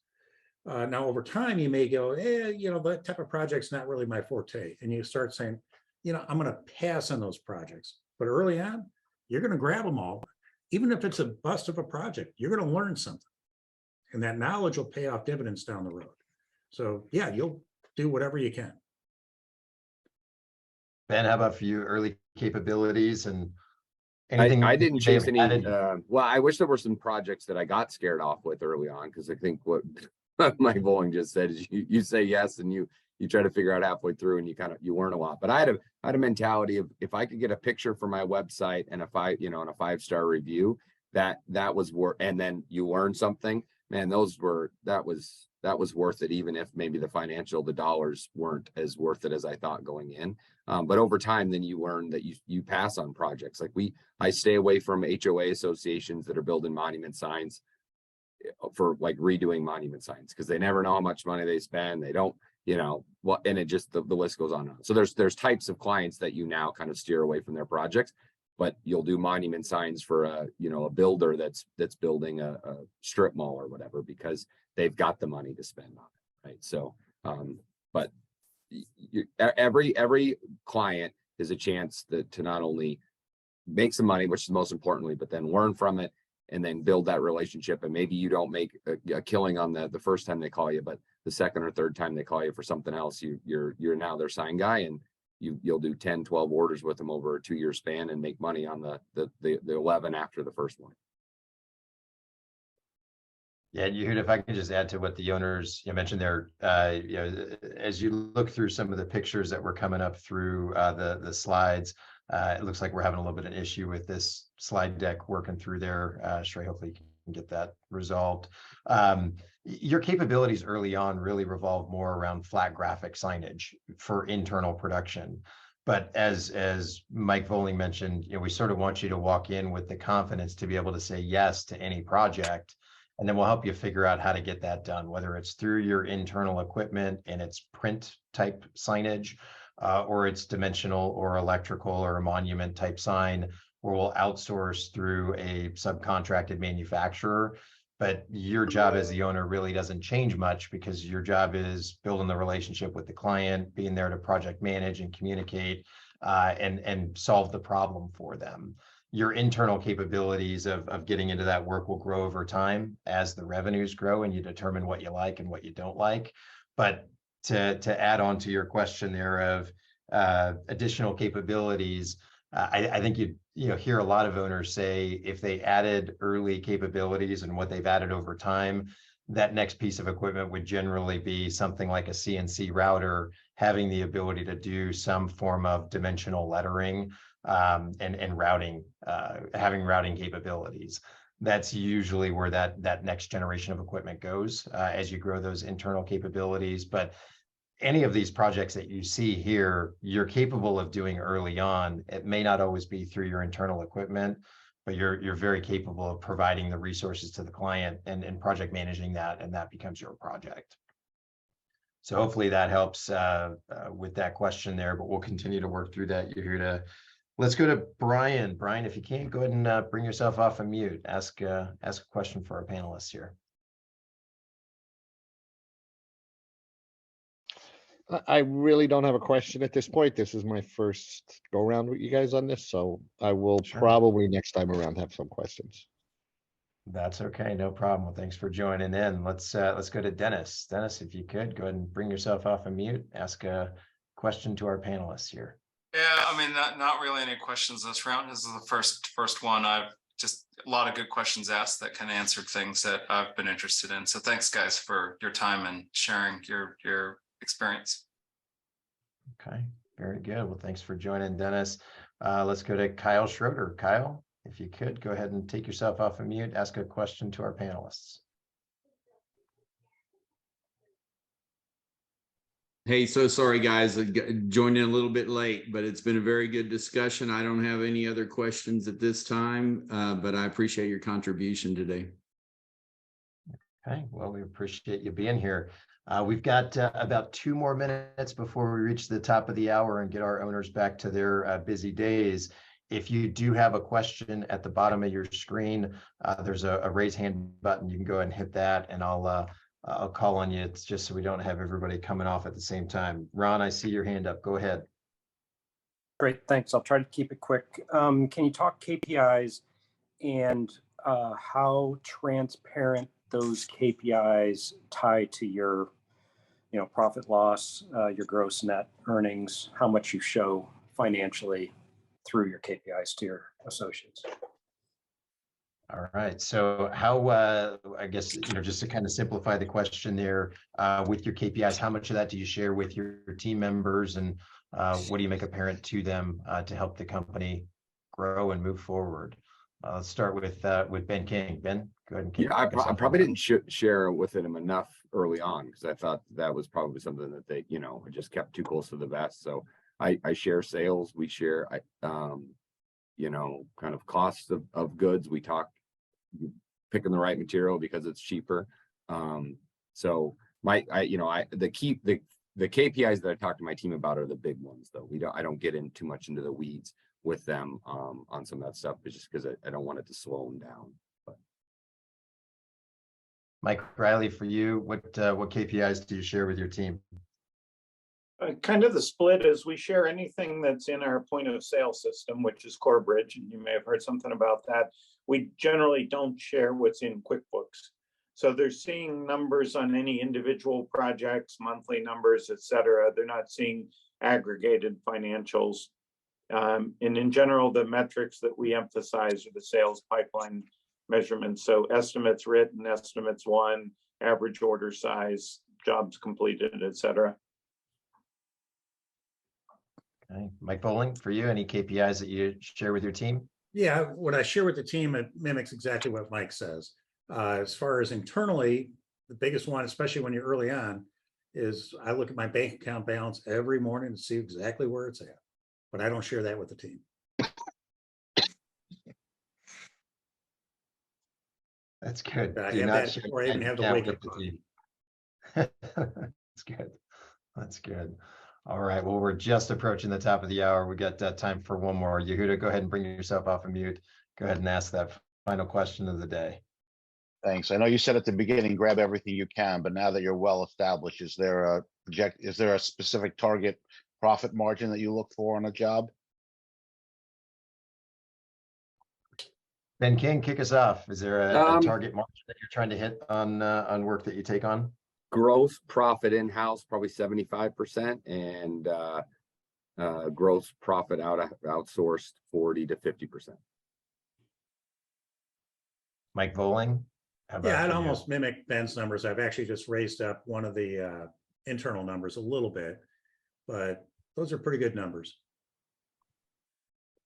Now, over time, you may go, you know, that type of project's not really my forte. And you start saying, you know, I'm going to pass on those projects. But early on, you're going to grab them all. Even if it's a bust of a project, you're going to learn something. And that knowledge will pay off dividends down the road. So yeah, you'll do whatever you can. Ben, how about for you, early capabilities and anything? I didn't you may have chase any, added? well, I wish there were some projects that I got scared off with early on, because I think what Mike Bowling just said is you say yes and you try to figure out halfway through and you learn a lot. But I had a mentality of, if I could get a picture for my website and a 5-star review, that was worth, and then you learn something, man, that was worth it, even if maybe the dollars weren't as worth it as I thought going in. But over time, then you learn that you pass on projects. Like I stay away from HOA associations that are building monument signs for like redoing monument signs, because they never know how much money they spend. They don't, and it just, the list goes on and on. So there's types of clients that you now kind of steer away from their projects, but you'll do monument signs for a builder that's building a strip mall or whatever, because they've got the money to spend on it, right? So, but every client is a chance to not only make some money, which is most importantly, but then learn from it and then build that relationship. And maybe you don't make a killing on the first time they call you, but the second or third time they call you for something else, you're now their sign guy, and you'll do 10, 12 orders with them over a 2-year span and make money on the 11 after the first one. Yeah, Yehuda, if I could just add to what the owners mentioned there, as you look through some of the pictures that were coming up through the slides, it looks like we're having a little bit of an issue with this slide deck working through there. Shrey, hopefully you can get that resolved. Your capabilities early on really revolve more around flat graphic signage for internal production. But as Mike Voling mentioned, we sort of want you to walk in with the confidence to be able to say yes to any project. And then we'll help you figure out how to get that done, whether it's through your internal equipment and it's print type signage, or it's dimensional or electrical or a monument type sign, or we'll outsource through a subcontracted manufacturer. But your job as the owner really doesn't change much, because your job is building the relationship with the client, being there to project manage and communicate, and solve the problem for them. Your internal capabilities of getting into that work will grow over time as the revenues grow and you determine what you like and what you don't like. But to add on to your question there of additional capabilities, I think you hear a lot of owners say if they added early capabilities and what they've added over time, that next piece of equipment would generally be something like a CNC router, having the ability to do some form of dimensional lettering, and routing, having routing capabilities. That's usually where that next generation of equipment goes as you grow those internal capabilities. But any of these projects that you see here, you're capable of doing early on. It may not always be through your internal equipment, but you're very capable of providing the resources to the client and project managing that, and that becomes your project. So hopefully that helps with that question there, but we'll continue to work through that, Yehuda. Let's go to Brian. Brian, if you can't, go ahead and bring yourself off of mute. Ask a question for our panelists here. I really don't have a question at this point. This is my first go around with you guys on this, so I will probably next time around have some questions. That's okay, no problem. Well, thanks for joining in. Let's go to Dennis. Dennis, if you could, go ahead and bring yourself off of mute. Ask a question to our panelists here. Yeah, I mean, not really any questions this round. This is the first one. I've just a lot of good questions asked that kind of answered things that I've been interested in. So thanks, guys, for your time and sharing your experience. Okay, very good. Well, thanks for joining, Dennis. Let's go to Kyle Schroeder. Kyle, if you could, go ahead and take yourself off of mute. Ask a question to our panelists. Hey, so sorry, guys. I joined in a little bit late, but it's been a very good discussion. I don't have any other questions at this time, but I appreciate your contribution today. Okay, well, we appreciate you being here. We've got about 2 more minutes before we reach the top of the hour and get our owners back to their busy days. If you do have a question at the bottom of your screen, there's a raise hand button. You can go ahead and hit that, and I'll call on you. It's just so we don't have everybody coming off at the same time. Ron, I see your hand up. Go ahead. Great, thanks. I'll try to keep it quick. Can you talk KPIs and how transparent those KPIs tie to your, profit loss, your gross net earnings, how much you show financially through your KPIs to your associates. All right. So how, I guess, just to kind of simplify the question there, with your KPIs, how much of that do you share with your team members, and what do you make apparent to them to help the company grow and move forward? Let's start with Ben King. Ben, go ahead and kick Yeah, I us off. probably didn't share with them enough early on, because I thought that was probably something that they, I just kept too close to the vest. So I share sales. We share, kind of costs of goods. We talk picking the right material because it's cheaper. So the KPIs that I talk to my team about are the big ones, though. I don't get in too much into the weeds with them on some of that stuff, just because I don't want it to slow them down. But Mike Riley, for you, what KPIs do you share with your team? Kind of the split is we share anything that's in our point of sale system, which is CoreBridge, and you may have heard something about that. We generally don't share what's in QuickBooks. So they're seeing numbers on any individual projects, monthly numbers, et cetera. They're not seeing aggregated financials. And in general, the metrics that we emphasize are the sales pipeline measurements. So estimates written, estimates won, average order size, jobs completed, et cetera. Okay. Mike Bowling, for you, any KPIs that you share with your team? Yeah, what I share with the team, it mimics exactly what Mike says. As far as internally, the biggest one, especially when you're early on, is I look at my bank account balance every morning to see exactly where it's at. But I don't share that with the team. That's good. I Do have not that share before I even have the account wake with up the call. team. That's good. That's good. All right. Well, we're just approaching the top of the hour. We got time for one more. Yehuda, go ahead and bring yourself off of mute. Go ahead and ask that final question of the day. Thanks. I know you said at the beginning, grab everything you can, but now that you're well established, is there a specific target profit margin that you look for on a job? Ben King, kick us off. Is there a target margin that you're trying to hit on work that you take on? Gross profit in-house, probably 75%, and gross profit outsourced 40 to 50%. Mike Bowling? Yeah, I'd almost mimic Ben's numbers. I've actually just raised up one of the internal numbers a little bit, but those are pretty good numbers.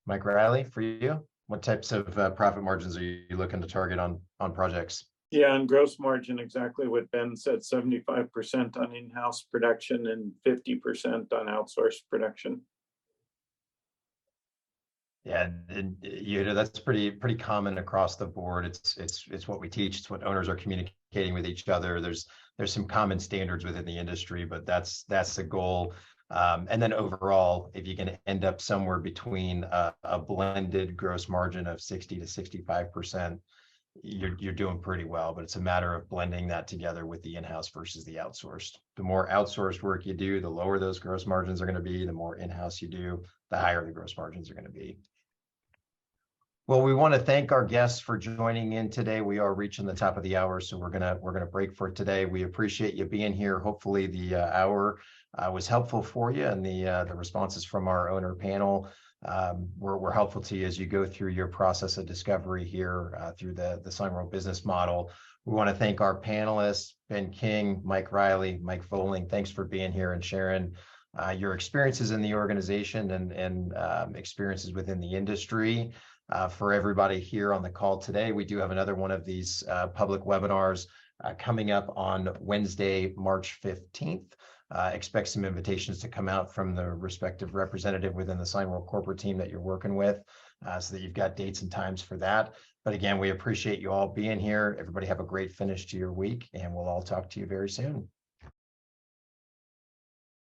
Mike Riley, for you, what types of profit margins are you looking to target on projects? Yeah, and gross margin, exactly what Ben said, 75% on in-house production and 50% on outsourced production. Yeah, and that's pretty common across the board. It's what we teach. It's what owners are communicating with each other. There's some common standards within the industry, but that's the goal. And then overall, if you can end up somewhere between a blended gross margin of 60 to 65%, you're doing pretty well. But it's a matter of blending that together with the in-house versus the outsourced. The more outsourced work you do, the lower those gross margins are going to be. The more in-house you do, the higher the gross margins are going to be. Well, we want to thank our guests for joining in today. We are reaching the top of the hour, so we're gonna break for today. We appreciate you being here. Hopefully, the hour was helpful for you, and the responses from our owner panel were helpful to you as you go through your process of discovery here through the Signworld business model. We want to thank our panelists, Ben King, Mike Riley, Mike Bowling. Thanks for being here and sharing your experiences in the organization and experiences within the industry. For everybody here on the call today, we do have another one of these public webinars coming up on Wednesday, March 15th. Expect some invitations to come out from the respective representative within the Signworld corporate team that you're working with, so that you've got dates and times for that. But again, we appreciate you all being here. Everybody have a great finish to your week, and we'll all talk to you very soon.